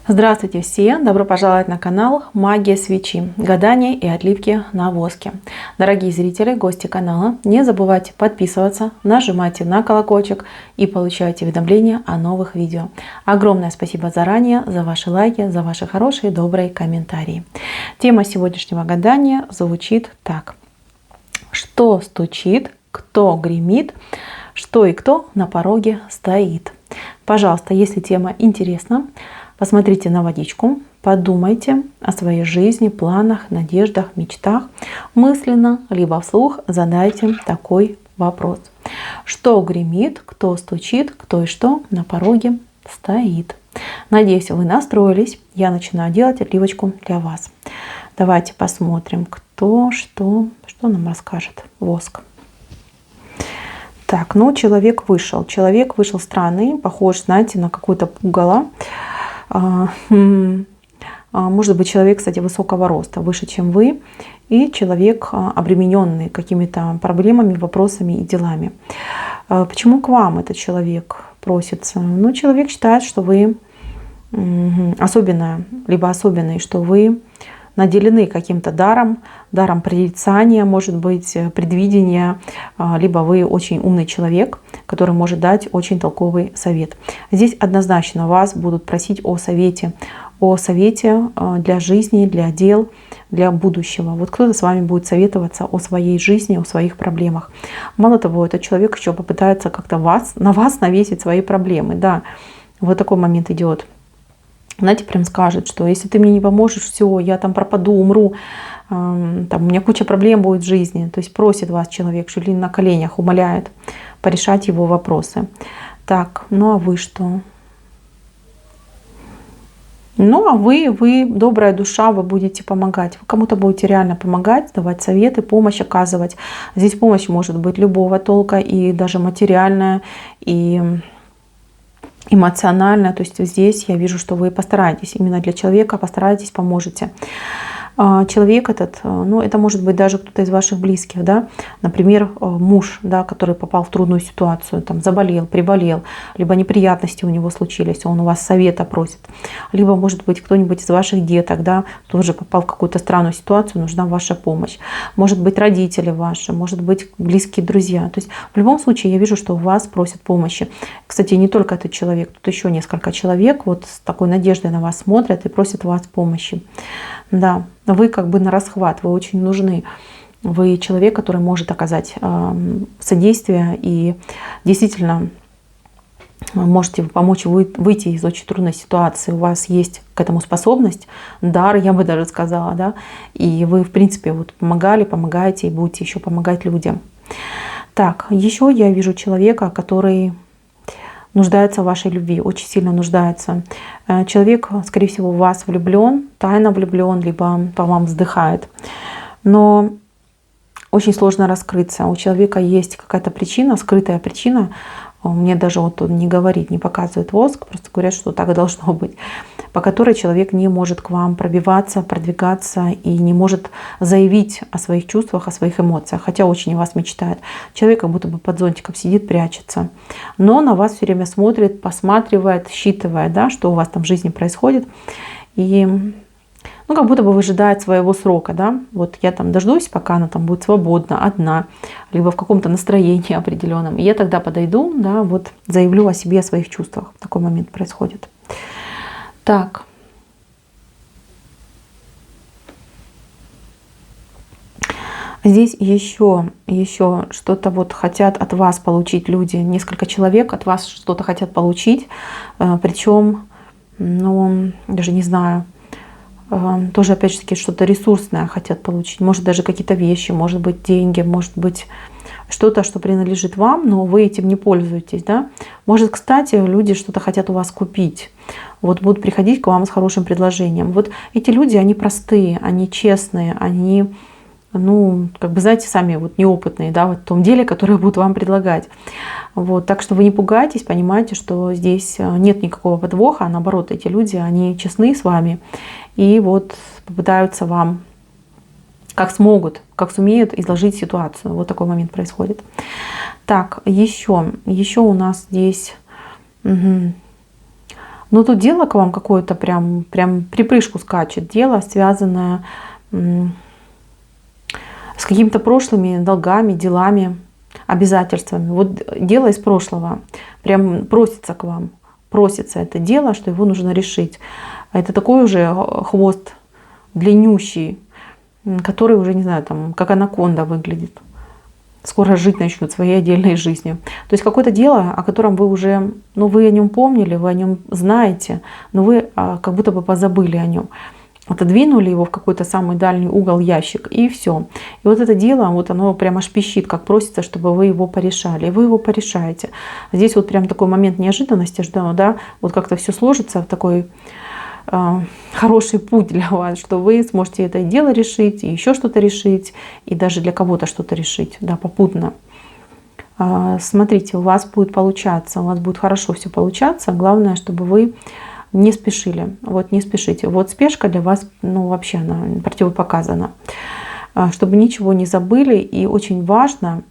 Здравствуйте все! Добро пожаловать на канал Магия свечи, гадания и отливки на воске. Дорогие зрители, гости канала, не забывайте подписываться, нажимайте на колокольчик и получайте уведомления о новых видео. Огромное спасибо заранее за ваши лайки, за ваши хорошие, добрые комментарии. Тема сегодняшнего гадания звучит так. Что стучит, кто гремит, что и кто на пороге стоит. Пожалуйста, если тема интересна, посмотрите на водичку, подумайте о своей жизни, планах, надеждах, мечтах. Мысленно, либо вслух задайте такой вопрос. Что гремит, кто стучит, кто и что на пороге стоит. Надеюсь, вы настроились. Я начинаю делать отливочку для вас. Давайте посмотрим, кто, что нам расскажет воск. Так, ну человек вышел. Человек вышел странный, похож, знаете, на какое-то пугало. Может быть, человек, кстати, высокого роста, выше, чем вы, и человек, обремененный какими-то проблемами, вопросами и делами. Почему к вам этот человек просится? Ну, человек считает, что вы особенная, либо особенный, что вы наделены каким-то даром прорицания, может быть, предвидения, либо вы очень умный человек, который может дать очень толковый совет. Здесь однозначно вас будут просить о совете для жизни, для дел, для будущего. Вот кто-то с вами будет советоваться о своей жизни, о своих проблемах. Мало того, этот человек еще попытается как-то на вас навесить свои проблемы. Да, вот такой момент идет. Знаете, прям скажет, что если ты мне не поможешь, все, я там пропаду, умру, там, у меня куча проблем будет в жизни. То есть просит вас человек, чуть ли не на коленях, умоляет порешать его вопросы. Так, ну а вы что? Ну а вы добрая душа, вы будете помогать. Вы кому-то будете реально помогать, давать советы, помощь оказывать. Здесь помощь может быть любого толка, и даже материальная, и эмоционально. То есть здесь я вижу, что вы постараетесь именно для человека, постараетесь, поможете. Человек этот, ну это может быть даже кто-то из ваших близких, да, например, муж, да, который попал в трудную ситуацию, там заболел, приболел, либо неприятности у него случились, он у вас совета просит, либо может быть кто-нибудь из ваших деток, да, тоже попал в какую-то странную ситуацию, нужна ваша помощь, может быть родители ваши, может быть близкие друзья, то есть в любом случае я вижу, что у вас просят помощи. Кстати, не только этот человек, тут еще несколько человек вот с такой надеждой на вас смотрят и просят вас помощи. Да, вы как бы на расхват, вы очень нужны. Вы человек, который может оказать содействие и действительно можете помочь выйти из очень трудной ситуации. У вас есть к этому способность, дар, я бы даже сказала, да, и вы, в принципе, вот помогаете и будете еще помогать людям. Так, еще я вижу человека, который нуждается в вашей любви, очень сильно нуждается. Человек, скорее всего, в вас влюблен, тайно влюблен, либо по вам вздыхает. Но очень сложно раскрыться. У человека есть какая-то причина, скрытая причина. Мне даже вот он не говорит, не показывает воск, просто говорят, что так и должно быть, по которой человек не может к вам пробиваться, продвигаться и не может заявить о своих чувствах, о своих эмоциях, хотя очень о вас мечтает. Человек как будто бы под зонтиком сидит, прячется, но на вас все время смотрит, посматривает, считывает, да, что у вас там в жизни происходит, и ну, как будто бы выжидает своего срока, да, вот я там дождусь, пока она там будет свободна, одна, либо в каком-то настроении определенном, и я тогда подойду, да, вот заявлю о себе, о своих чувствах. Такой момент происходит. Так. Здесь еще что-то вот хотят от вас получить люди, несколько человек от вас что-то хотят получить, причем, ну, даже не знаю, тоже опять же таки что-то ресурсное хотят получить, может даже какие-то вещи, может быть деньги, может быть что-то, что принадлежит вам, но вы этим не пользуетесь, да. Может, кстати, люди что-то хотят у вас купить, вот будут приходить к вам с хорошим предложением. Вот эти люди, они простые, они честные, они, ну, как бы, знаете, сами вот неопытные, да, вот в том деле, которое будут вам предлагать. Вот, так что вы не пугайтесь, понимаете, что здесь нет никакого подвоха, а наоборот, эти люди, они честны с вами и вот попытаются вам, как смогут, как сумеют, изложить ситуацию. Вот такой момент происходит. Так, еще у нас здесь Но тут дело к вам какое-то прям припрыжку скачет. Дело, связанное с какими-то прошлыми долгами, делами, обязательствами. Вот дело из прошлого прям просится к вам. Просится это дело, что его нужно решить. Это такой уже хвост длиннющий, который уже, не знаю, там, как анаконда выглядит. Скоро жить начнут своей отдельной жизнью. То есть какое-то дело, о котором вы уже, ну, вы о нем помнили, вы о нем знаете, но вы как будто бы позабыли о нем. Отодвинули его в какой-то самый дальний угол, ящик, и все. И вот это дело, вот оно прямо аж пищит, как просится, чтобы вы его порешали. И вы его порешаете. Здесь вот прям такой момент неожиданности, что, да, вот как-то все сложится в такой хороший путь для вас, что вы сможете это дело решить, и еще что-то решить, и даже для кого-то что-то решить, да, попутно. Смотрите, у вас будет получаться, у вас будет хорошо все получаться. Главное, чтобы вы не спешили. Вот не спешите. Вот спешка для вас, ну, вообще она противопоказана. Чтобы ничего не забыли, и очень важно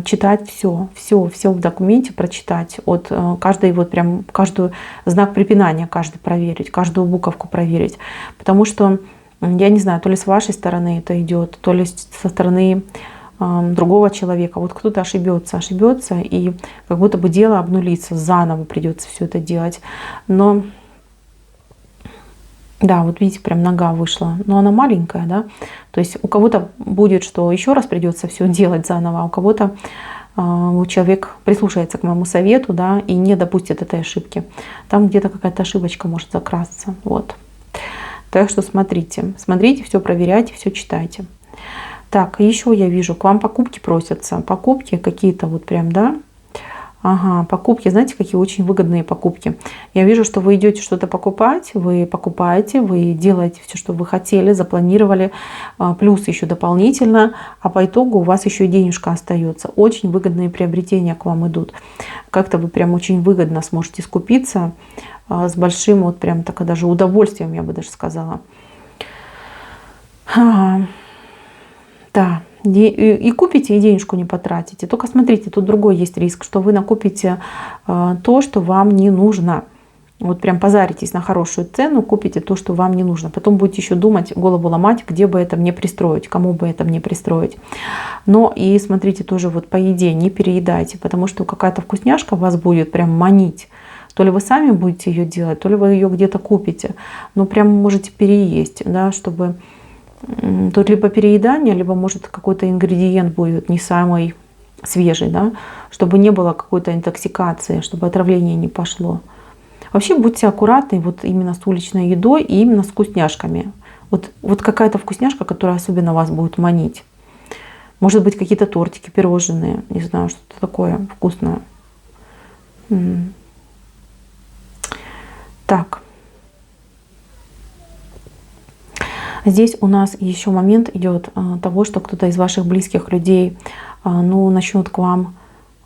читать все в документе прочитать, от каждой вот прям каждую знак препинания, каждый проверить, каждую буковку проверить, потому что я не знаю, то ли с вашей стороны это идет, то ли со стороны другого человека. Вот кто-то ошибется, и как будто бы дело обнулится, заново придется все это делать. Но да, вот видите, прям нога вышла, но она маленькая, да, то есть у кого-то будет, что еще раз придется все делать заново, а у кого-то человек прислушается к моему совету, да, и не допустит этой ошибки. Там где-то какая-то ошибочка может закрасться, вот. Так что смотрите, все проверяйте, все читайте. Так, еще я вижу, к вам покупки просятся, покупки какие-то вот прям, да. Ага, покупки, знаете, какие очень выгодные покупки. Я вижу, что вы идете что-то покупать, вы покупаете, вы делаете все, что вы хотели, запланировали, плюс еще дополнительно, а по итогу у вас еще и денежка остается. Очень выгодные приобретения к вам идут. Как-то вы прям очень выгодно сможете скупиться с большим, вот прям так даже удовольствием, я бы даже сказала. Ага. Да. И купите, и денежку не потратите. Только смотрите, тут другой есть риск, что вы накупите то, что вам не нужно. Вот прям позаритесь на хорошую цену, купите то, что вам не нужно. Потом будете еще думать, голову ломать, где бы это мне пристроить, кому бы это мне пристроить. Но и смотрите тоже вот по еде, не переедайте, потому что какая-то вкусняшка вас будет прям манить. То ли вы сами будете ее делать, то ли вы ее где-то купите. Но прям можете переесть, да, чтобы... Тут либо переедание, либо может какой-то ингредиент будет не самый свежий, да, чтобы не было какой-то интоксикации, чтобы отравление не пошло. Вообще будьте аккуратны вот именно с уличной едой и именно с вкусняшками. Вот какая-то вкусняшка, которая особенно вас будет манить. Может быть, какие-то тортики, пирожные, не знаю, что-то такое вкусное. Так. Здесь у нас еще момент идет того, что кто-то из ваших близких людей, ну, начнут к вам,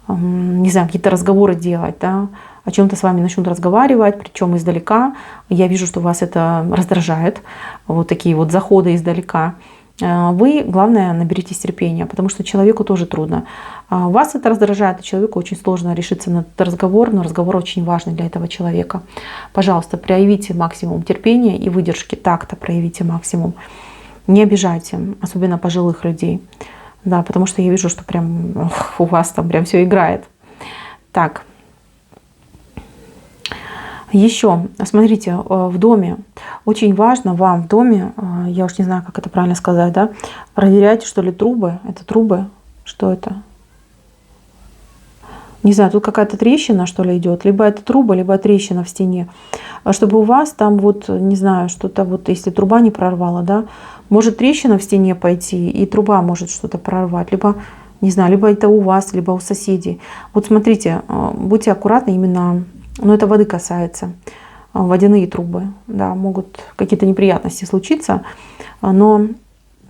не знаю, какие-то разговоры делать, да, о чем-то с вами начнут разговаривать, причем издалека. Я вижу, что вас это раздражает, вот такие вот заходы издалека. Вы, главное, наберитесь терпения, потому что человеку тоже трудно. Вас это раздражает, и человеку очень сложно решиться на этот разговор, но разговор очень важный для этого человека. Пожалуйста, проявите максимум терпения и выдержки, так-то проявите максимум. Не обижайте, особенно пожилых людей, да, потому что я вижу, что прям у вас там прям все играет. Так. Еще, смотрите, в доме, очень важно вам в доме, я уж не знаю, как это правильно сказать, да, проверяйте, что ли, трубы. Это трубы? Что это? Не знаю, тут какая-то трещина, что ли, идет. Либо это труба, либо трещина в стене. Чтобы у вас там вот, не знаю, что-то вот, если труба не прорвала, да, может трещина в стене пойти, и труба может что-то прорвать. Либо, не знаю, либо это у вас, либо у соседей. Вот смотрите, будьте аккуратны именно... Но это воды касается, водяные трубы, да, могут какие-то неприятности случиться, но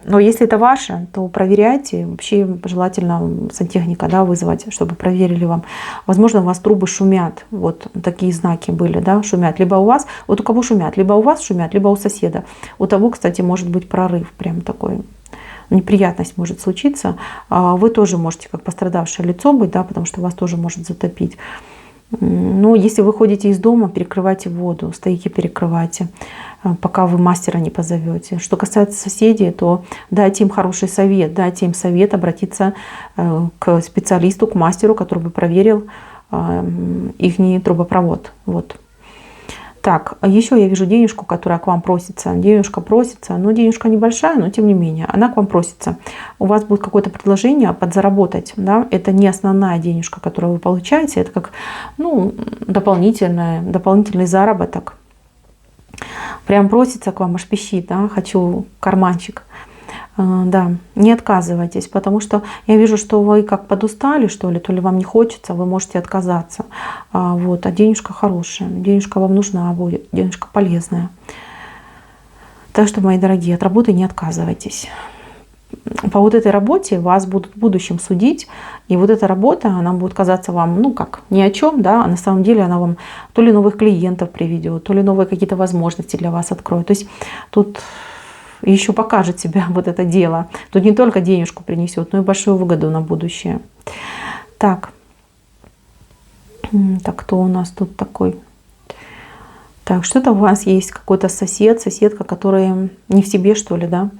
если это ваше, то проверяйте, вообще желательно сантехника, да, вызвать, чтобы проверили вам. Возможно, у вас трубы шумят, вот такие знаки были, да, шумят, либо у вас, вот у кого шумят, либо у вас шумят, либо у соседа. У того, кстати, может быть прорыв, прям такой, неприятность может случиться. Вы тоже можете как пострадавшее лицо быть, да, потому что вас тоже может затопить. Но если вы ходите из дома, перекрывайте воду, стояки перекрывайте, пока вы мастера не позовете. Что касается соседей, то дайте им хороший совет, дайте им совет обратиться к специалисту, к мастеру, который бы проверил их трубопровод. Вот. Так, еще я вижу денежку, которая к вам просится. Денежка просится, но денежка небольшая, но тем не менее, она к вам просится. У вас будет какое-то предложение подзаработать. Да? Это не основная денежка, которую вы получаете, это как дополнительный заработок. Прям просится к вам, аж пищит, да? Хочу карманчик. Да, не отказывайтесь, потому что я вижу, что вы как подустали, что ли, то ли вам не хочется, вы можете отказаться. Вот, а денежка хорошая, денежка вам нужна будет, денежка полезная. Так что, мои дорогие, от работы не отказывайтесь. По вот этой работе вас будут в будущем судить, и вот эта работа, она будет казаться вам, ни о чем, да, а на самом деле она вам то ли новых клиентов приведет, то ли новые какие-то возможности для вас откроет. То есть тут еще покажет себя вот это дело. Тут не только денежку принесет, но и большую выгоду на будущее. Так, кто у нас тут такой? Так, что-то у вас есть какой-то сосед, соседка, которые не в себе, что ли, да?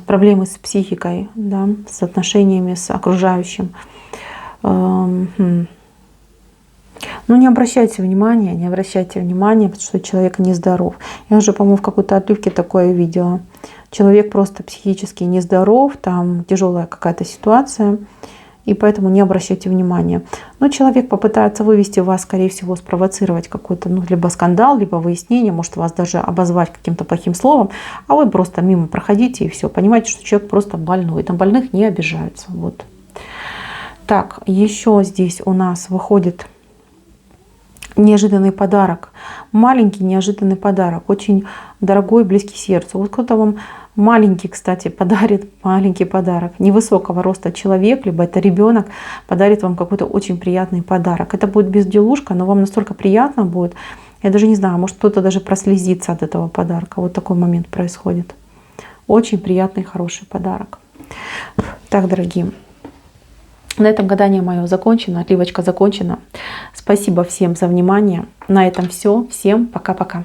Проблемы с психикой, да, с отношениями с окружающим. Не обращайте внимания, потому что человек нездоров. Я уже, по-моему, в какой-то отливке такое видела. Человек просто психически нездоров, там тяжелая какая-то ситуация, и поэтому не обращайте внимания. Но человек попытается вывести вас, скорее всего, спровоцировать какой-то, либо скандал, либо выяснение, может вас даже обозвать каким-то плохим словом, а вы просто мимо проходите и все. Понимаете, что человек просто больной, на больных не обижаются. Вот. Так, еще здесь у нас выходит неожиданный подарок. Маленький неожиданный подарок. Очень дорогой, близкий сердцу. Вот кто-то вам маленький, кстати, подарит маленький подарок. Невысокого роста человек, либо это ребенок, подарит вам какой-то очень приятный подарок. Это будет безделушка, но вам настолько приятно будет. Я даже не знаю, может кто-то даже прослезится от этого подарка. Вот такой момент происходит. Очень приятный, хороший подарок. Так, дорогие. На этом гадание мое закончено, отливочка закончена. Спасибо всем за внимание. На этом все. Всем пока-пока.